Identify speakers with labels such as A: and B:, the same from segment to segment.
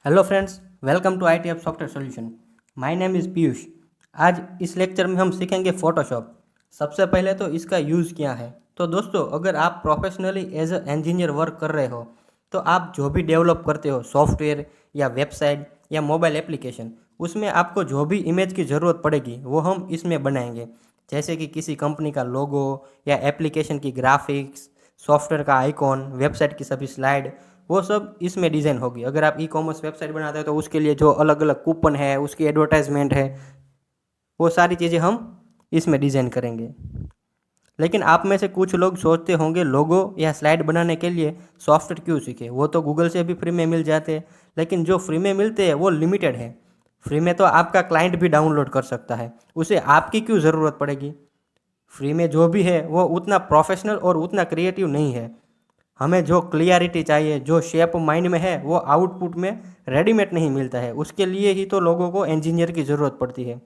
A: Hello friends, welcome to ITF software solution. My name is Piyush. आज इस lecture में हम सीखेंगे फ़ोटोशॉप। सबसे पहले तो इसका यूज़ क्या है। तो दोस्तों, अगर आप professionally as a engineer work कर रहे हो तो आप जो भी डेवलप करते हो सॉफ्टवेयर या वेबसाइट या मोबाइल एप्लीकेशन, उसमें आपको जो भी इमेज की ज़रूरत पड़ेगी वो हम इसमें बनाएंगे। जैसे कि किसी कंपनी का लोगो या एप्लीकेशन की ग्राफिक्स, सॉफ्टवेयर का आइकॉन, वेबसाइट की सभी स्लाइड, वो सब इसमें डिज़ाइन होगी। अगर आप ई-कॉमर्स वेबसाइट बनाते हो तो उसके लिए जो अलग अलग कूपन है, उसकी एडवर्टाइजमेंट है, वो सारी चीज़ें हम इसमें डिज़ाइन करेंगे। लेकिन आप में से कुछ लोग सोचते होंगे लोगो या स्लाइड बनाने के लिए सॉफ्टवेयर क्यों सीखे। वो तो गूगल से भी फ्री में मिल जाते हैं, लेकिन जो फ्री में मिलते हैं वो लिमिटेड है। फ्री में तो आपका क्लाइंट भी डाउनलोड कर सकता है, उसे आपकी क्यों ज़रूरत पड़ेगी। फ्री में जो भी है वो उतना प्रोफेशनल और उतना क्रिएटिव नहीं है। हमें जो क्लियरिटी चाहिए, जो शेप माइंड में है, वो आउटपुट में रेडीमेड नहीं मिलता है। उसके लिए ही तो लोगों को इंजीनियर की ज़रूरत पड़ती है।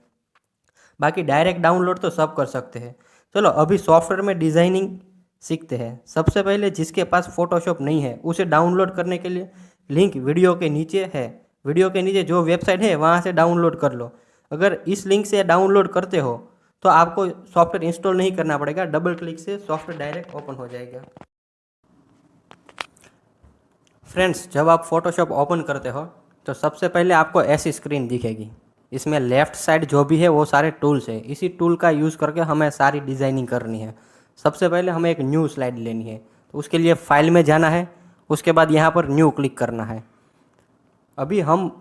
A: बाकी डायरेक्ट डाउनलोड तो सब कर सकते हैं। चलो अभी सॉफ्टवेयर में डिज़ाइनिंग सीखते हैं। सबसे पहले जिसके पास फोटोशॉप नहीं है उसे डाउनलोड करने के लिए लिंक वीडियो के नीचे है। वीडियो के नीचे जो वेबसाइट है वहाँ से डाउनलोड कर लो। अगर इस लिंक से डाउनलोड करते हो तो आपको सॉफ्टवेयर इंस्टॉल नहीं करना पड़ेगा, डबल क्लिक से सॉफ्टवेयर डायरेक्ट ओपन हो जाएगा। फ्रेंड्स, जब आप फोटोशॉप ओपन करते हो तो सबसे पहले आपको ऐसी स्क्रीन दिखेगी। इसमें लेफ़्ट साइड जो भी है वो सारे टूल्स है। इसी टूल का यूज़ करके हमें सारी डिज़ाइनिंग करनी है। सबसे पहले हमें एक न्यू स्लाइड लेनी है, तो उसके लिए फाइल में जाना है। उसके बाद यहाँ पर न्यू क्लिक करना है। अभी हम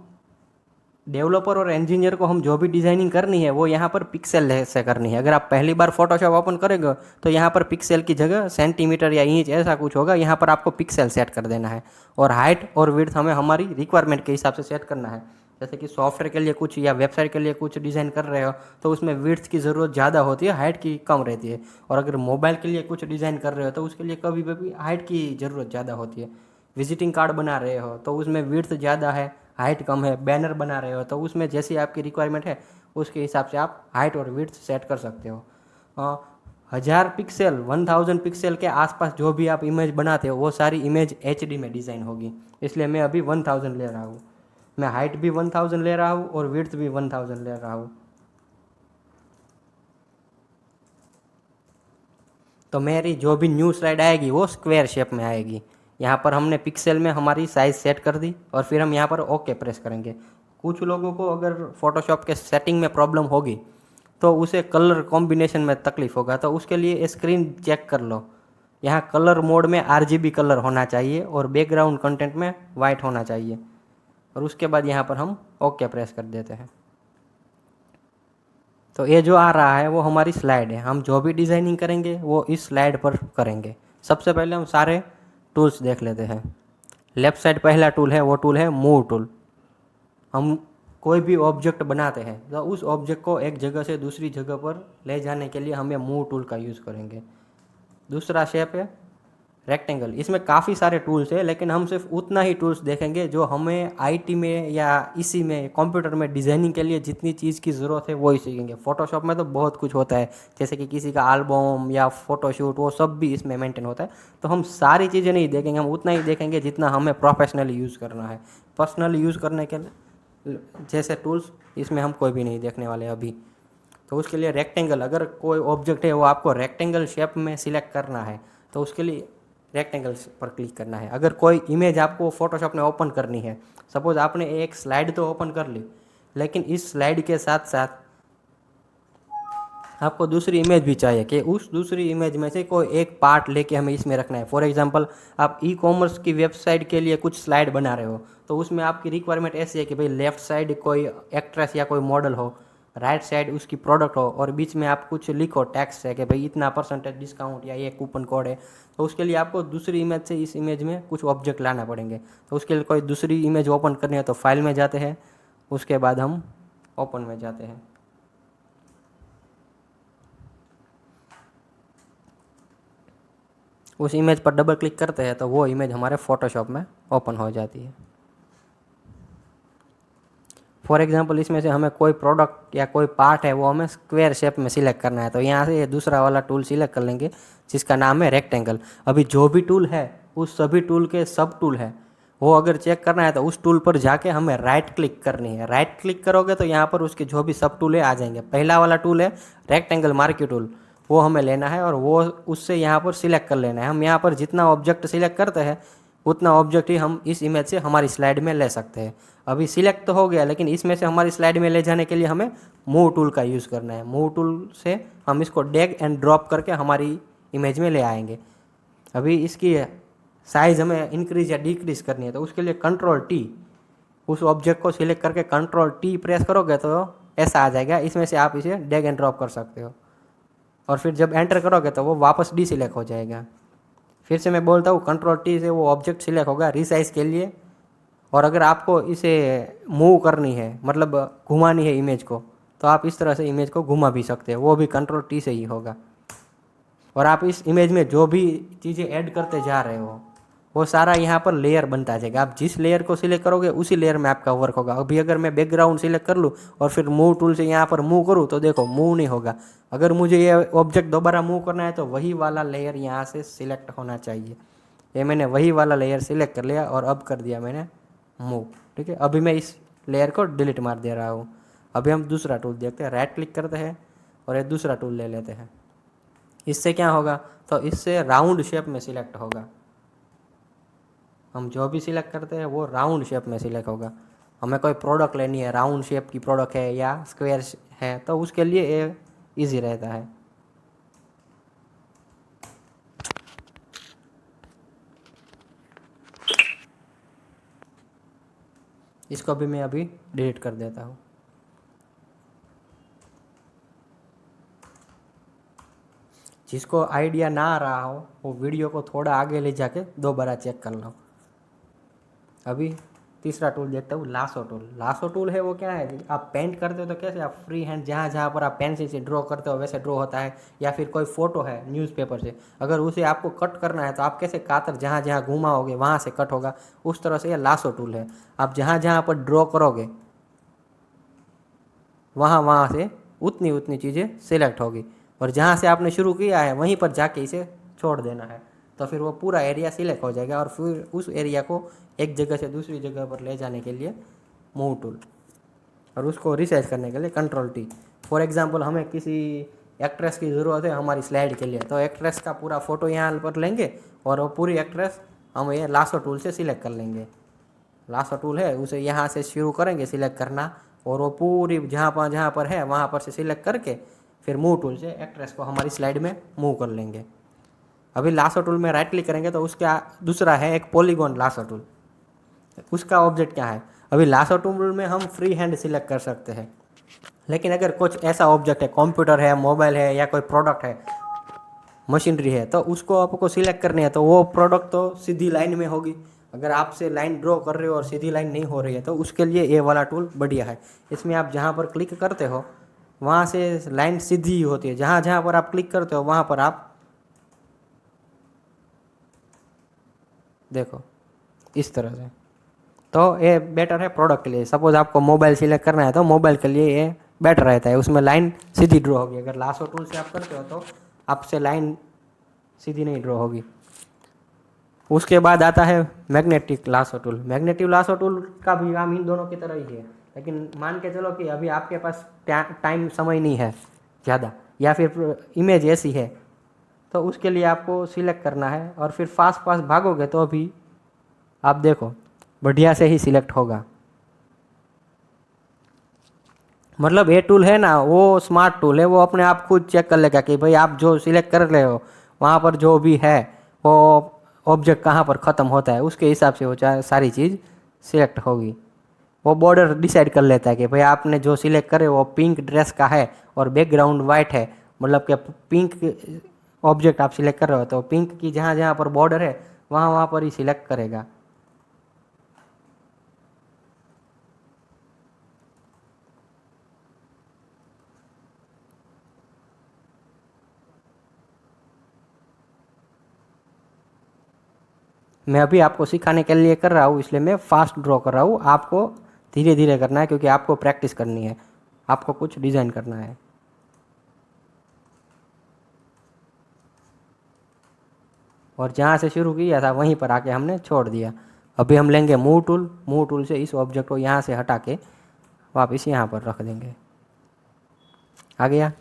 A: डेवलपर और इंजीनियर को हम जो भी डिज़ाइनिंग करनी है वो यहाँ पर पिक्सल से करनी है। अगर आप पहली बार फोटोशॉप ओपन करेंगे तो यहाँ पर पिक्सल की जगह सेंटीमीटर या इंच ऐसा कुछ होगा, यहाँ पर आपको पिक्सल सेट कर देना है। और हाइट और विड्थ हमें हमारी रिक्वायरमेंट के हिसाब से सेट करना है। जैसे कि सॉफ्टवेयर के लिए कुछ या वेबसाइट के लिए कुछ डिज़ाइन कर रहे हो तो उसमें विड्थ की ज़रूरत ज़्यादा होती है, हाइट की कम रहती है। और अगर मोबाइल के लिए कुछ डिज़ाइन कर रहे हो तो उसके लिए कभी कभी हाइट की ज़रूरत ज़्यादा होती है। विजिटिंग कार्ड बना रहे हो तो उसमें विड्थ ज़्यादा है, हाइट कम है। बैनर बना रहे हो तो उसमें जैसी आपकी रिक्वायरमेंट है उसके हिसाब से आप हाइट और विड्थ सेट कर सकते हो। 1000 पिक्सल 1000 पिक्सल के आसपास जो भी आप इमेज बनाते हो वो सारी इमेज HD में डिज़ाइन होगी, इसलिए मैं अभी 1000 ले रहा हूँ। मैं हाइट भी 1000 ले रहा हूँ और विड्थ भी 1000 ले रहा हूँ। तो मेरी जो भी न्यू स्लाइड आएगी वो स्क्वायर शेप में आएगी। यहाँ पर हमने पिक्सल में हमारी साइज़ सेट कर दी और फिर हम यहाँ पर ओके प्रेस करेंगे। कुछ लोगों को अगर फोटोशॉप के सेटिंग में प्रॉब्लम होगी तो उसे कलर कॉम्बिनेशन में तकलीफ होगा, तो उसके लिए स्क्रीन चेक कर लो। यहाँ कलर मोड में RGB कलर होना चाहिए और बैकग्राउंड कंटेंट में वाइट होना चाहिए। और उसके बाद यहाँ पर हम ओके प्रेस कर देते हैं। तो ये जो आ रहा है वो हमारी स्लाइड है। हम जो भी डिज़ाइनिंग करेंगे वो इस स्लाइड पर करेंगे। सबसे पहले हम सारे टूल्स देख लेते हैं। लेफ़्ट साइड पहला टूल है, वो टूल है मूव टूल। हम कोई भी ऑब्जेक्ट बनाते हैं तो उस ऑब्जेक्ट को एक जगह से दूसरी जगह पर ले जाने के लिए हमें मूव टूल का यूज़ करेंगे। दूसरा शेप है रेक्टेंगल। इसमें काफ़ी सारे टूल्स हैं, लेकिन हम सिर्फ उतना ही टूल्स देखेंगे जो हमें IT में या इसी में कंप्यूटर में डिज़ाइनिंग के लिए जितनी चीज़ की ज़रूरत है वो ही सीखेंगे। फोटोशॉप में तो बहुत कुछ होता है, जैसे कि किसी का एल्बम या फ़ोटोशूट, वो सब भी इसमें मेंटेन होता है। तो हम सारी चीज़ें नहीं देखेंगे, हम उतना ही देखेंगे जितना हमें प्रोफेशनली यूज़ करना है। पर्सनली यूज़ करने के जैसे टूल्स इसमें हम कोई भी नहीं देखने वाले अभी। तो उसके लिए रेक्टेंगल, अगर कोई ऑब्जेक्ट है वो आपको रेक्टेंगल शेप में सिलेक्ट करना है तो उसके लिए रेक्टेंगल पर क्लिक करना है। अगर कोई इमेज आपको फोटोशॉप में ओपन करनी है, सपोज आपने एक स्लाइड तो ओपन कर ली, लेकिन इस स्लाइड के साथ साथ आपको दूसरी इमेज भी चाहिए कि उस दूसरी इमेज में से कोई एक पार्ट लेके हमें इसमें रखना है। फॉर एग्जांपल, आप ई-कॉमर्स की वेबसाइट के लिए कुछ स्लाइड बना रहे हो तो उसमें आपकी रिक्वायरमेंट ऐसी है कि भाई लेफ़्ट साइड कोई एक्ट्रेस या कोई मॉडल हो, राइट साइड उसकी प्रोडक्ट हो और बीच में आप कुछ लिखो टेक्स्ट है कि भाई इतना % डिस्काउंट या ये कूपन कोड है। तो उसके लिए आपको दूसरी इमेज से इस इमेज में कुछ ऑब्जेक्ट लाना पड़ेंगे। तो उसके लिए कोई दूसरी इमेज ओपन करनी है तो फाइल में जाते हैं, उसके बाद हम ओपन में जाते हैं। उस इमेज पर डबल क्लिक करते हैं तो वो इमेज हमारे फोटोशॉप में ओपन हो जाती है। फॉर एग्जांपल, इसमें से हमें कोई प्रोडक्ट या कोई पार्ट है वो हमें स्क्वायर शेप में सिलेक्ट करना है, तो यहाँ से ये दूसरा वाला टूल सिलेक्ट कर लेंगे जिसका नाम है रेक्टेंगल। अभी जो भी टूल है उस सभी टूल के सब टूल है वो अगर चेक करना है तो उस टूल पर जाके हमें राइट क्लिक करनी है। राइट क्लिक करोगे तो यहाँ पर उसके जो भी सब टूल है आ जाएंगे। पहला वाला टूल है रेक्टेंगल मार्क्यू टूल, वो हमें लेना है और वो उससे यहाँ पर सिलेक्ट कर लेना है। हम यहाँ पर जितना ऑब्जेक्ट सिलेक्ट करते हैं उतना ऑब्जेक्ट ही हम इस इमेज से हमारी स्लाइड में ले सकते हैं। अभी सिलेक्ट तो हो गया, लेकिन इसमें से हमारी स्लाइड में ले जाने के लिए हमें मूव टूल का यूज़ करना है। मूव टूल से हम इसको ड्रैग एंड ड्रॉप करके हमारी इमेज में ले आएंगे। अभी इसकी साइज़ हमें इंक्रीज या डिक्रीज करनी है तो उसके लिए कंट्रोल टी, उस ऑब्जेक्ट को सिलेक्ट करके कंट्रोल टी प्रेस करोगे तो ऐसा आ जाएगा। इसमें से आप इसे ड्रैग एंड ड्रॉप कर सकते हो और फिर जब एंटर करोगे तो वो वापस डी सिलेक्ट हो जाएगा। फिर से मैं बोलता हूँ, कंट्रोल टी से वो ऑब्जेक्ट सिलेक्ट होगा रिसाइज के लिए। और अगर आपको इसे मूव करनी है, मतलब घुमानी है इमेज को, तो आप इस तरह से इमेज को घुमा भी सकते हैं, वो भी कंट्रोल टी से ही होगा। और आप इस इमेज में जो भी चीज़ें ऐड करते जा रहे हो वो सारा यहाँ पर लेयर बनता जाएगा। आप जिस लेयर को सिलेक्ट करोगे उसी लेयर में आपका वर्क होगा। अभी अगर मैं बैकग्राउंड सिलेक्ट कर लूँ और फिर मूव टूल से यहाँ पर मूव करूँ तो देखो मूव नहीं होगा। अगर मुझे ये ऑब्जेक्ट दोबारा मूव करना है तो वही वाला लेयर यहाँ से सिलेक्ट होना चाहिए। ये मैंने वही वाला लेयर सिलेक्ट कर लिया और अब कर दिया मैंने मूव। ठीक है, अभी मैं इस लेयर को डिलीट मार दे रहा हूँ। अभी हम दूसरा टूल देखते हैं, राइट क्लिक करते हैं और ये दूसरा टूल ले लेते हैं। इससे क्या होगा, तो इससे राउंड शेप में सिलेक्ट होगा। हम जो भी सिलेक्ट करते हैं वो राउंड शेप में सिलेक्ट होगा। हमें कोई प्रोडक्ट लेनी है, राउंड शेप की प्रोडक्ट है या स्क्वायर है, तो उसके लिए ये ईजी रहता है। इसको भी मैं अभी डिलीट कर देता हूँ। जिसको आइडिया ना आ रहा हो वो वीडियो को थोड़ा आगे ले जाके दोबारा चेक कर लो। अभी तीसरा टूल देखते हो, लासो टूल। लासो टूल है वो क्या है, आप पेंट करते हो तो कैसे आप फ्री हैंड जहाँ जहाँ पर आप पेंसिल से ड्रॉ करते हो वैसे ड्रॉ होता है। या फिर कोई फोटो है न्यूज़पेपर से, अगर उसे आपको कट करना है तो आप कैसे कातर जहाँ जहाँ घुमाओगे वहाँ से कट होगा, उस तरह से ये लासो टूल है। आप जहाँ जहाँ पर ड्रॉ करोगे वहाँ वहाँ से उतनी उतनी चीज़ें सिलेक्ट होगी और जहाँ से आपने शुरू किया है वहीं पर जाके इसे छोड़ देना है, तो फिर वो पूरा एरिया सिलेक्ट हो जाएगा। और फिर उस एरिया को एक जगह से दूसरी जगह पर ले जाने के लिए मूव टूल और उसको रिसाइज करने के लिए कंट्रोल टी। फॉर एग्जांपल हमें किसी एक्ट्रेस की ज़रूरत है हमारी स्लाइड के लिए, तो एक्ट्रेस का पूरा फ़ोटो यहाँ पर लेंगे और वो पूरी एक्ट्रेस हम ये लासो टूल से सिलेक्ट कर लेंगे। लासो टूल है उसे यहाँ से शुरू करेंगे सिलेक्ट करना और वो पूरी जहाँ पर है वहाँ पर से सिलेक्ट करके फिर मूव टूल से एक्ट्रेस को हमारी स्लाइड में मूव कर लेंगे। अभी लासो टूल में राइट क्लिक करेंगे तो उसका दूसरा है एक पॉलीगॉन लासो टूल। उसका ऑब्जेक्ट क्या है, अभी लासो टूल में हम फ्री हैंड सिलेक्ट कर सकते हैं, लेकिन अगर कुछ ऐसा ऑब्जेक्ट है, कंप्यूटर है, मोबाइल है या कोई प्रोडक्ट है, मशीनरी है, तो उसको आपको सिलेक्ट करनी है तो वो प्रोडक्ट तो सीधी लाइन में होगी। अगर आपसे लाइन ड्रॉ कर रहे हो और सीधी लाइन नहीं हो रही है तो उसके लिए ये वाला टूल बढ़िया है। इसमें आप जहाँ पर क्लिक करते हो वहाँ से लाइन सीधी ही होती है, जहाँ जहाँ पर आप क्लिक करते हो वहाँ पर आप देखो इस तरह से। तो ये बेटर है प्रोडक्ट के लिए। सपोज आपको मोबाइल सिलेक्ट करना है तो मोबाइल के लिए ये बेटर रहता है, उसमें लाइन सीधी ड्रॉ होगी। अगर लासो टूल से आप करते हो तो आपसे लाइन सीधी नहीं ड्रॉ होगी। उसके बाद आता है magnetic lasso tool. Magnetic lasso tool का भी काम इन दोनों की तरह ही है, लेकिन मान के चलो कि अभी आपके पास टाइम समय नहीं है ज़्यादा या फिर इमेज ऐसी है, तो उसके लिए आपको सिलेक्ट करना है और फिर फास्ट फास्ट भागोगे तो अभी आप देखो बढ़िया से ही सिलेक्ट होगा। मतलब ये टूल है ना वो स्मार्ट टूल है, वो अपने आप खुद चेक कर लेगा कि भाई आप जो सिलेक्ट कर रहे हो वहाँ पर जो भी है वो ऑब्जेक्ट कहाँ पर ख़त्म होता है, उसके हिसाब से वो सारी चीज़ सिलेक्ट होगी। वो बॉर्डर डिसाइड कर लेता है कि भाई आपने जो सिलेक्ट करे वो पिंक ड्रेस का है और बैकग्राउंड वाइट है, मतलब कि पिंक ऑब्जेक्ट आप सिलेक्ट कर रहे हो तो पिंक की जहाँ जहाँ पर बॉर्डर है वहाँ वहाँ पर ही सिलेक्ट करेगा। मैं अभी आपको सिखाने के लिए कर रहा हूँ, इसलिए मैं फास्ट ड्रॉ कर रहा हूँ। आपको धीरे धीरे करना है क्योंकि आपको प्रैक्टिस करनी है, आपको कुछ डिज़ाइन करना है। और जहाँ से शुरू किया था वहीं पर आके हमने छोड़ दिया। अभी हम लेंगे मूव टूल से इस ऑब्जेक्ट को यहाँ से हटा के वापस यहाँ पर रख देंगे। आ गया।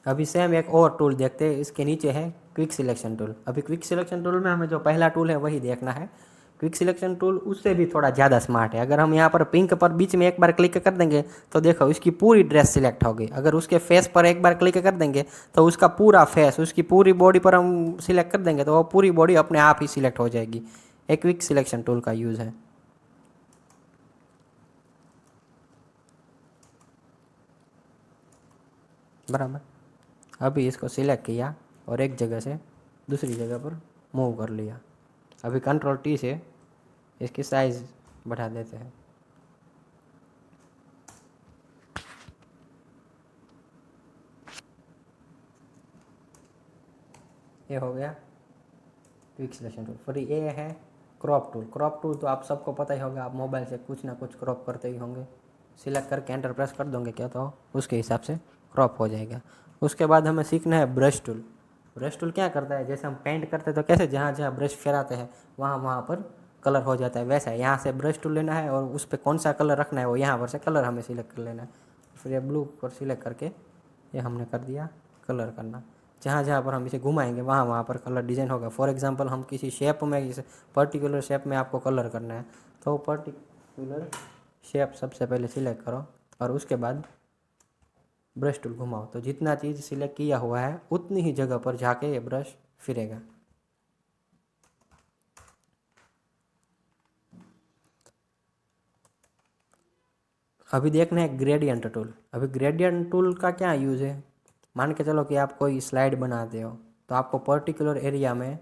A: अभी सेम एक और टूल देखते हैं, इसके नीचे है क्विक सिलेक्शन टूल। अभी क्विक सिलेक्शन टूल में हमें जो पहला टूल है वही देखना है। क्विक सिलेक्शन टूल उससे भी थोड़ा ज़्यादा स्मार्ट है। अगर हम यहाँ पर पिंक पर बीच में एक बार क्लिक कर देंगे तो देखो इसकी पूरी ड्रेस सिलेक्ट हो गई। अगर उसके फेस पर एक बार क्लिक कर देंगे तो उसका पूरा फेस, उसकी पूरी बॉडी पर हम सिलेक्ट कर देंगे तो वो पूरी बॉडी अपने आप ही सिलेक्ट हो जाएगी। एक क्विक सिलेक्शन टूल का यूज़ है। बराबर। अभी इसको सिलेक्ट किया और एक जगह से दूसरी जगह पर मूव कर लिया। अभी कंट्रोल टी से इसकी साइज़ बढ़ा देते हैं। ये हो गया क्विक सिलेक्शन टूल। फिर ये है क्रॉप टूल। क्रॉप टूल तो आप सबको पता ही होगा, आप मोबाइल से कुछ ना कुछ क्रॉप करते ही होंगे। सिलेक्ट करके एंटर प्रेस कर दोगे क्या तो उसके हिसाब से क्रॉप हो जाएगा। उसके बाद हमें सीखना है ब्रश टूल। ब्रश टूल क्या करता है, जैसे हम पेंट करते हैं तो कैसे जहाँ जहाँ ब्रश फेराते हैं वहाँ वहाँ पर कलर हो जाता है, वैसा है। यहाँ से ब्रश टूल लेना है और उस पर कौन सा कलर रखना है वो यहाँ पर से कलर हमें सिलेक्ट कर लेना है। फिर ये ब्लू पर सिलेक्ट करके ये हमने कर दिया कलर करना। जहाँ जहाँ पर हम इसे घुमाएंगे वहाँ वहाँ पर कलर डिज़ाइन होगा। फॉर एग्जांपल हम किसी शेप में, इस पर्टिकुलर शेप में आपको कलर करना है तो पर्टिकुलर शेप सबसे पहले सिलेक्ट करो और उसके बाद ब्रश टूल घुमाओ तो जितना चीज़ सिलेक्ट किया हुआ है उतनी ही जगह पर जाके ये ब्रश फिरेगा। अभी देखना है ग्रेडियंट टूल। अभी ग्रेडियंट टूल का क्या यूज़ है, मान के चलो कि आप कोई स्लाइड बनाते हो तो आपको पर्टिकुलर एरिया में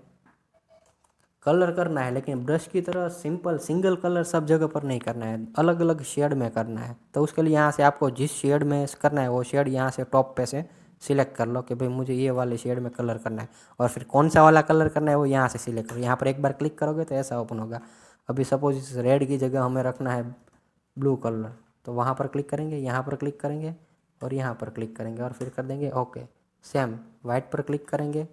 A: कलर करना है, लेकिन ब्रश की तरह सिंपल सिंगल कलर सब जगह पर नहीं करना है, अलग अलग शेड में करना है। तो उसके लिए यहाँ से आपको जिस शेड में करना है वो शेड यहाँ से टॉप पे से सिलेक्ट कर लो कि भाई मुझे ये वाले शेड में कलर करना है, और फिर कौन सा वाला कलर करना है वो यहाँ से सिलेक्ट करो। यहाँ पर एक बार क्लिक करोगे तो ऐसा ओपन होगा। अभी सपोज इस रेड की जगह हमें रखना है ब्लू कलर, तो वहाँ पर क्लिक करेंगे, यहाँ पर क्लिक करेंगे और यहाँ पर क्लिक करेंगे और फिर कर देंगे ओके। सेम वाइट पर क्लिक करेंगे,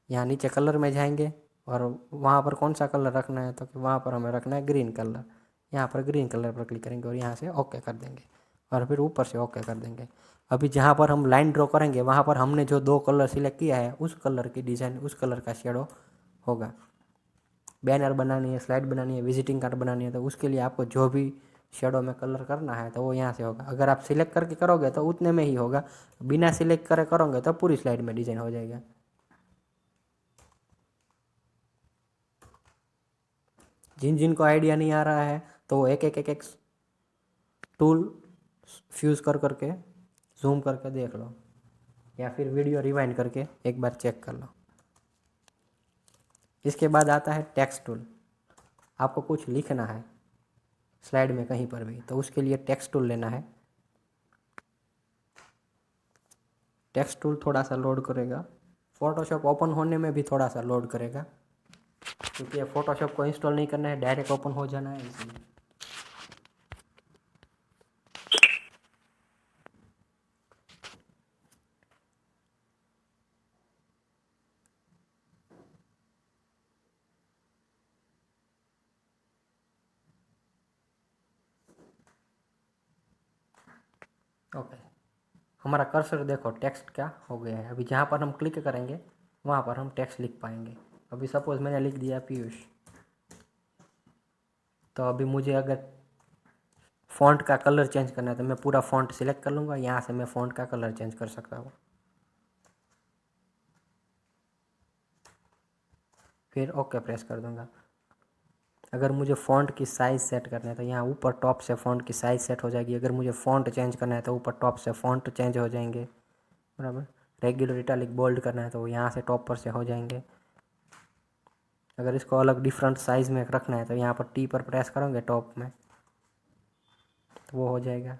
A: यहाँ नीचे कलर में जाएंगे और वहाँ पर कौन सा कलर रखना है तो वहाँ पर हमें रखना है ग्रीन कलर। यहाँ पर ग्रीन कलर पर क्लिक करेंगे और यहाँ से ओके कर देंगे और फिर ऊपर से ओके कर देंगे। अभी जहाँ पर हम लाइन ड्रॉ करेंगे वहाँ पर हमने जो दो कलर सिलेक्ट किया है उस कलर की डिज़ाइन, उस कलर का शेडो होगा। बैनर बनानी है, स्लाइड बनानी है, विजिटिंग कार्ड बनानी है तो उसके लिए आपको जो भी शेडो में कलर करना है तो वो यहाँ से होगा। अगर आप सिलेक्ट करके करोगे तो उतने में ही होगा, बिना सिलेक्ट करे करोगे तो पूरी स्लाइड में डिज़ाइन हो जाएगा। जिन जिन को आइडिया नहीं आ रहा है तो वो एक टूल फ्यूज़ कर करके जूम करके देख लो या फिर वीडियो रिवाइंड करके एक बार चेक कर लो। इसके बाद आता है टेक्स्ट टूल। आपको कुछ लिखना है स्लाइड में कहीं पर भी तो उसके लिए टेक्स्ट टूल लेना है। टेक्स्ट टूल थोड़ा सा लोड करेगा, फोटोशॉप ओपन होने में भी थोड़ा सा लोड करेगा क्योंकि ये फोटोशॉप को इंस्टॉल नहीं करना है, डायरेक्ट ओपन हो जाना है इसलिए। ओके, हमारा कर्सर देखो टेक्स्ट क्या हो गया है। अभी जहाँ पर हम क्लिक करेंगे वहाँ पर हम टेक्स्ट लिख पाएंगे। अभी सपोज मैंने लिख दिया पीयूष, तो अभी मुझे अगर फ़ॉन्ट का कलर चेंज करना है तो मैं पूरा फ़ॉन्ट सिलेक्ट कर लूँगा, यहाँ से मैं फ़ॉन्ट का कलर चेंज कर सकता हूँ। फिर ओके प्रेस कर दूँगा। अगर मुझे फ़ॉन्ट की साइज़ सेट करना है तो यहाँ ऊपर टॉप से फ़ॉन्ट की साइज़ सेट हो जाएगी। अगर मुझे फ़ॉन्ट चेंज करना है तो ऊपर टॉप से फ़ॉन्ट चेंज हो जाएंगे। बराबर। रेगुलर इटैलिक बोल्ड करना है तो यहाँ से टॉप पर से हो जाएंगे। अगर इसको अलग डिफरेंट साइज़ में रखना है तो यहाँ पर टी पर प्रेस करोगे टॉप में तो वो हो जाएगा।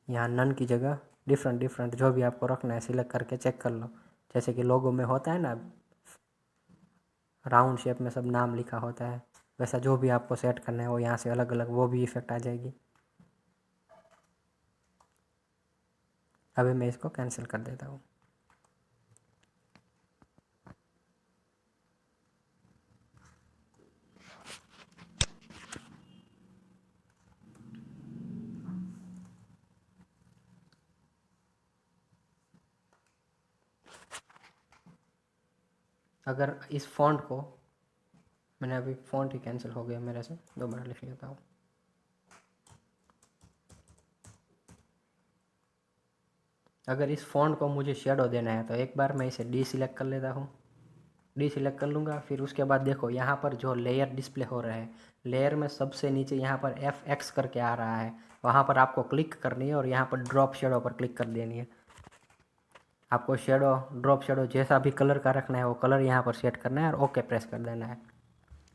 A: यहाँ नन की जगह डिफरेंट डिफरेंट जो भी आपको रखना है सिलेक्ट करके चेक कर लो। जैसे कि लोगो में होता है ना राउंड शेप में सब नाम लिखा होता है, वैसा जो भी आपको सेट करना है वो यहाँ से अलग अलग वो भी इफेक्ट आ जाएगी। अभी मैं इसको कैंसिल कर देता हूँ। अगर इस फॉन्ट को मैंने अभी फॉन्ट ही कैंसिल हो गया मेरे से, दोबारा लिख लेता हूँ। अगर इस फॉन्ट को मुझे शेडो देना है तो एक बार मैं इसे डी सिलेक्ट कर लेता हूँ, डी सिलेक्ट कर लूँगा। फिर उसके बाद देखो यहाँ पर जो लेयर डिस्प्ले हो रहा है, लेयर में सबसे नीचे यहाँ पर FX करके आ रहा है, वहाँ पर आपको क्लिक करनी है और यहाँ पर ड्रॉप शेडो पर क्लिक कर देनी है। आपको शेडो, ड्रॉप शेडो जैसा भी कलर का रखना है वो कलर यहाँ पर सेट करना है और ओके प्रेस कर देना है।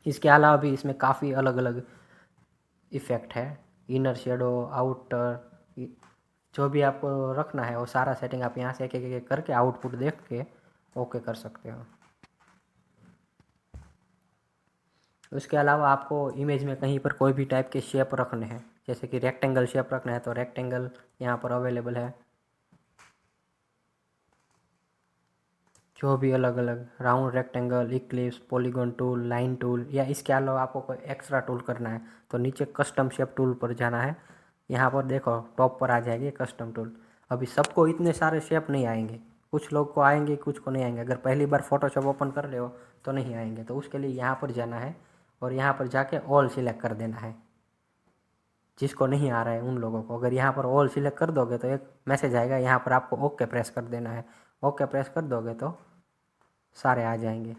A: इसके अलावा भी इसमें काफ़ी अलग अलग इफ़ेक्ट है, इनर शेडो, आउटर, जो भी आपको रखना है वो सारा सेटिंग आप यहाँ से एक एक करके आउटपुट देख के ओके कर सकते हो। उसके अलावा आपको इमेज में कहीं पर कोई भी टाइप के शेप रखने हैं, जैसे कि रेक्टेंगल शेप रखना है तो रेक्टेंगल यहाँ पर अवेलेबल है। जो भी अलग अलग round, rectangle, Eclipse, polygon tool, line tool, या इसके अलावा आपको कोई एक्स्ट्रा टूल करना है तो नीचे कस्टम शेप टूल पर जाना है। यहाँ पर देखो टॉप पर आ जाएगी कस्टम टूल। अभी सबको इतने सारे शेप नहीं आएंगे, कुछ लोग को आएंगे कुछ को नहीं आएंगे। अगर पहली बार फोटोशॉप ओपन कर रहे हो तो नहीं आएंगे, तो उसके लिए यहाँ पर जाना है और यहाँ पर जाके ऑल सिलेक्ट कर देना है। जिसको नहीं आ रहा है उन लोगों को अगर यहाँ पर ऑल सिलेक्ट कर दोगे तो एक मैसेज आएगा, यहाँ पर आपको ओके प्रेस कर देना है। ओके प्रेस कर दोगे तो सारे आ जाएंगे।